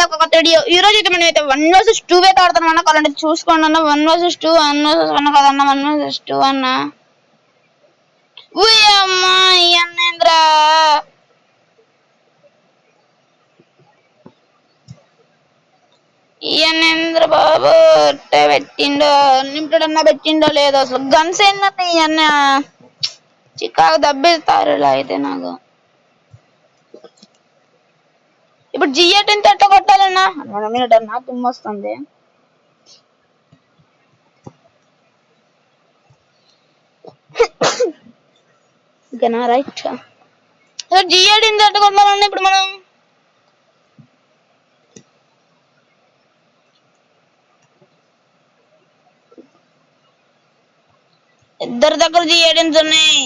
మళ్ళీ ఒక కొత్త వీడియో. ఈ రోజు అయితే మనం అయితే 1 vs 2 అయితే ఆడుతున్నాం అన్న. కావాలంటే చూసుకోండి అన్న. 1 vs 2 కదన్న, 1 vs 2 అన్న. అమ్మా అన్నేంద్ర ఈయనేంద్ర బాబు పెట్టిండో, అన్లిమిటెడ్ అన్నా పెట్టిండో లేదో. అసలు గన్స్ ఏంటంటే ఇవన్న చికాకు దబ్బిస్తారు ఇలా అయితే. నాకు ఇప్పుడు G18 ఎట్లా కొట్టాలన్నా? 1 minute అన్నా, తుమ్మొస్తుంది. ఓకేనా, రైట్. G18 ఎట్లా కొట్టాలన్నా ఇప్పుడు మనం? ఇద్దరి దగ్గర G18 ఉన్నాయి.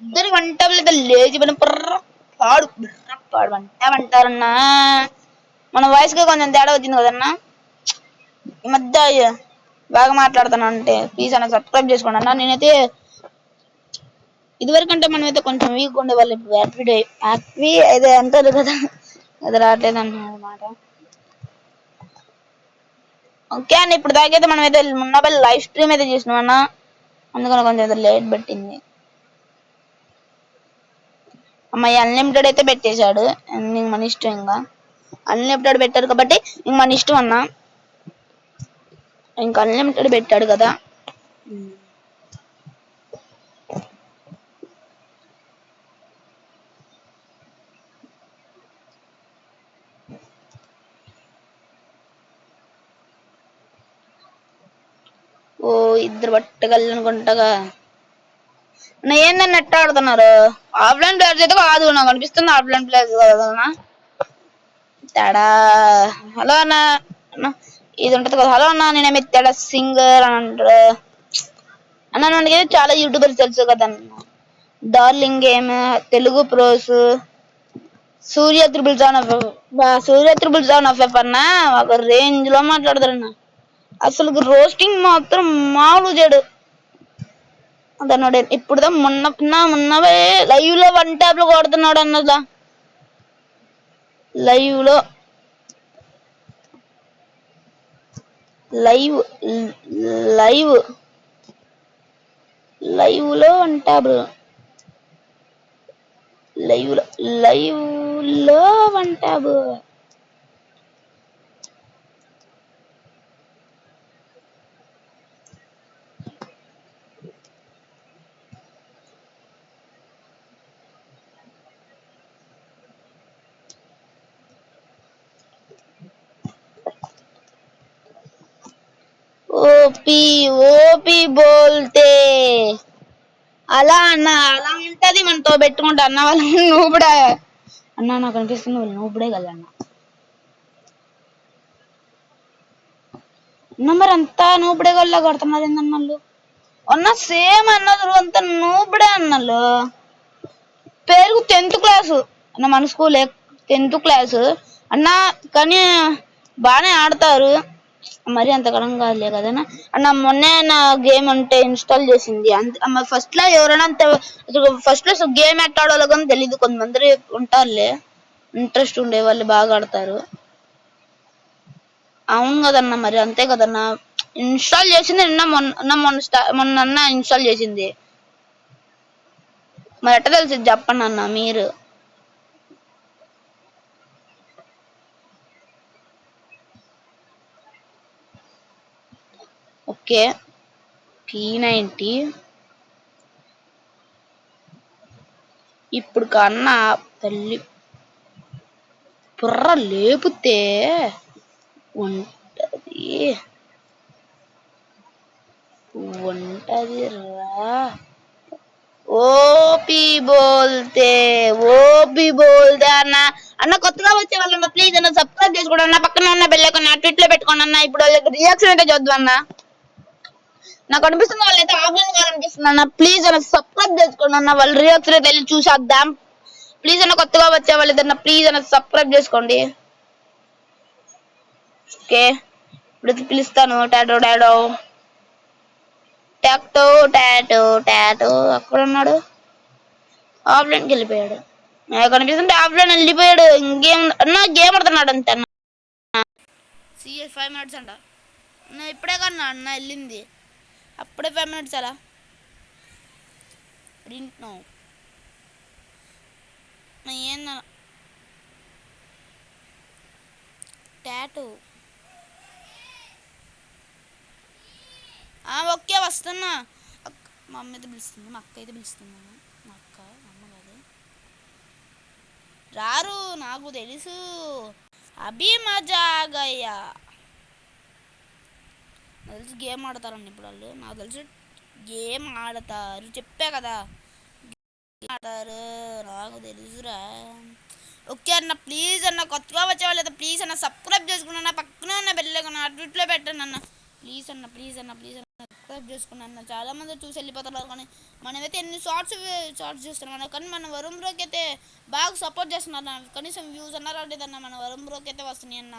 ఇద్దరు వంట లేచి పాడు పాడు వంటారన్నా. మన వాయిస్ గా కొంచెం తేడా వచ్చింది కదన్నా. ఈ మధ్య బాగా మాట్లాడుతాను అంటే ప్లీజ్ అన్న సబ్స్క్రైబ్ చేసుకోండి అన్న. నేనైతే ఇదివరకు అంటే మనం అయితే కొంచెం వీక్ ఉండేవాళ్ళు. ఇప్పుడు హ్యాపీ అయితే అంటారు కదా, అది రావట్లేదు అన్నమాట. ఓకే అండి, ఇప్పుడు దాకైతే మనం అయితే మొన్న లైవ్ స్ట్రీమ్ అయితే చేసినాం అన్న. అందుకని కొంచెం లేట్ పెట్టింది. అమ్మాయి అన్లిమిటెడ్ అయితే పెట్టేశాడు. ఇంక మన ఇష్టం. ఇంకా అన్లిమిటెడ్ పెట్టారు కాబట్టి ఇంక మన ఇష్టం అన్న. ఇంకా అన్లిమిటెడ్ పెట్టాడు కదా. ఓ ఇద్దరు పట్టగలనుకుంటగా. ఏందని నెట్ ఆడుతున్నారు? ఆఫ్లైన్ ప్లేయర్స్ అయితే కాదు, నాకు అనిపిస్తుంది ఆఫ్లైన్ ప్లేయర్స్ కదా. తేడా. హలో అన్న, ఇది ఉంటది కదా. హలో అన్న, నేనేమి తేడా సింగర్ అని అంటారు అన్న. మనకి చాలా యూట్యూబర్స్ తెలుసు కదన్న. డార్లింగ్ గేమ్, తెలుగు ప్రోస్, సూర్య త్రిబుల్ సెవెన్ ఎఫ్ అన్న ఒక రేంజ్ లో మాట్లాడతారన్న. అసలు రోస్టింగ్ మాత్రం మామూలు చెడు అదన్నాడు. ఇప్పుడు మొన్నవే లైవ్ లో 1 ట్యాప్ లో కొడుతున్నాడు అన్నదా. లైవ్ లో 1 ట్యాప్ లైవ్ లో 1 ట్యాప్. ఓపీ బోల్తే అలా అన్న, అలా ఉంటది. మనతో పెట్టుకుంటా అన్న వాళ్ళు నూబుడే అన్న. నాకు అనిపిస్తుంది వాళ్ళు నూబుడే కదా అన్న. మరి అంతా నూబుడే గల్లా కొడుతున్నారు ఏందన్నళ్ళు అన్న. సేమ్ అన్నది అంతా నూబుడే అన్నళ్ళు. పేరుకు 10th క్లాసు అన్న, మన స్కూల్ 10th క్లాసు అన్న. కానీ బాగానే ఆడతారు, మరి అంత కడం కాదులే కదన్నా అన్న. మొన్నే నా గేమ్ అంటే ఇన్స్టాల్ చేసింది. ఫస్ట్ లో ఎవరైనా అంత ఫస్ట్ లో గేమ్ ఎట్టాడాలో కానీ తెలీదు. కొంతమంది ఉంటారులే ఇంట్రెస్ట్ ఉండే వాళ్ళు, బాగా ఆడతారు. అవును కదన్నా, మరి అంతే కదన్నా. ఇన్స్టాల్ చేసింది మొన్న ఇన్స్టాల్ చేసింది. మరి ఎట్ట తెలిసి చెప్పండి అన్న మీరు. ఓకే, P90 ఇప్పుడు కన్నా తల్లి పుర్ర లేపుతే ఉంటది రా. ఓపీ బోల్తే అన్న. కొత్తగా వచ్చే వాళ్ళన్న ప్లీజ్ అన్న సబ్స్క్రైబ్ చేసుకోండి అన్న. పక్కన ఉన్న బెల్ ఐకాన్ ట్విట్ లో పెట్టుకోండి అన్న. ఇప్పుడు వాళ్ళకి రియాక్షన్ అయితే చూద్దాం అన్న. నాకు అనిపిస్తుంది వాళ్ళైతే ఆఫ్లైన్ కావాలనిపిస్తుంది అన్న. ప్లీజ్ అన్న సబ్స్క్రైబ్ చేసుకోండి అన్న. వాళ్ళు రియాక్షన్ అయితే వెళ్ళి చూసేద్దాం ప్లీజ్ అన్న. కొత్తగా వచ్చే వాళ్ళు ఏదన్నా ప్లీజ్ అన్న సబ్స్క్రైబ్ చేసుకోండి. ఓకే, ఇప్పుడు పిలుస్తాను. టాటో అక్కడ ఉన్నాడు. ఆఫ్లైన్కి వెళ్ళిపోయాడు. నాకు కనిపిస్తుంటే ఆఫ్లైన్ వెళ్ళిపోయాడు. ఇంకేం అన్న గేమ్ ఆడుతున్నాడు అంతే అన్న. సిఎస్ 5 minutes అంట. నేను ఇప్పుడే కన్నా అన్న వెళ్ళింది. అప్పుడే 5 minutes అలా నో ఏంద టాటూ. ఓకే వస్తున్నా. మా అమ్మ అయితే పిలుస్తుంది, మా అక్క అయితే పిలుస్తున్నాను. మా అక్క అమ్మ కాదు. రారు నాకు తెలుసు. అభి మజా గయ్యా. నాకు తెలిసి గేమ్ ఆడతారండి ఇప్పుడు వాళ్ళు. నాకు తెలిసి గేమ్ ఆడతారు, చెప్పా కదా ఆడతారు. నాకు తెలుసురా. ఓకే అన్న ప్లీజ్ అన్న, కొత్తగా వచ్చేవాళ్ళు ప్లీజ్ అన్న సబ్స్క్రైబ్ చేసుకున్నా. పక్కనే ఉన్న బెల్లైకాన్ అట్విట్లో పెట్టండి అన్న. ప్లీజ్ అన్న ప్లీజ్ అన్న ప్లీజ్ అన్న సబ్స్క్రైబ్ చేసుకున్నాను. చాలా మంది చూసి వెళ్ళిపోతున్నారు, కానీ మనమైతే ఎన్ని షార్ట్స్ చూస్తున్నాం కానీ మన వరుణ్ బ్రోకి అయితే బాగా సపోర్ట్ చేస్తున్నారు అన్న. కనీసం వ్యూస్ అన్న రాలేదన్న. మన వరుణ్ బ్రోకి అయితే వస్తున్నాయి అన్న.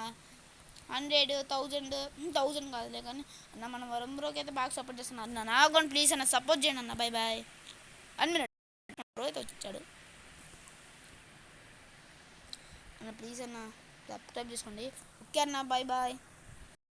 100, 1000 కాదులే కానీ అన్న మన వరుణ్ బ్రోకి అయితే బాగా సపోర్ట్ చేస్తున్నారు అన్న. నాకు కానీ ప్లీజ్ అన్న సపోర్ట్ చేయండి అన్న. Bye bye. 1 minute బ్రో అయితే వచ్చాడు అన్న. ప్లీజ్ అన్న సబ్స్క్రైబ్ చేసుకోండి. ఓకే అన్న బాయ్ బాయ్.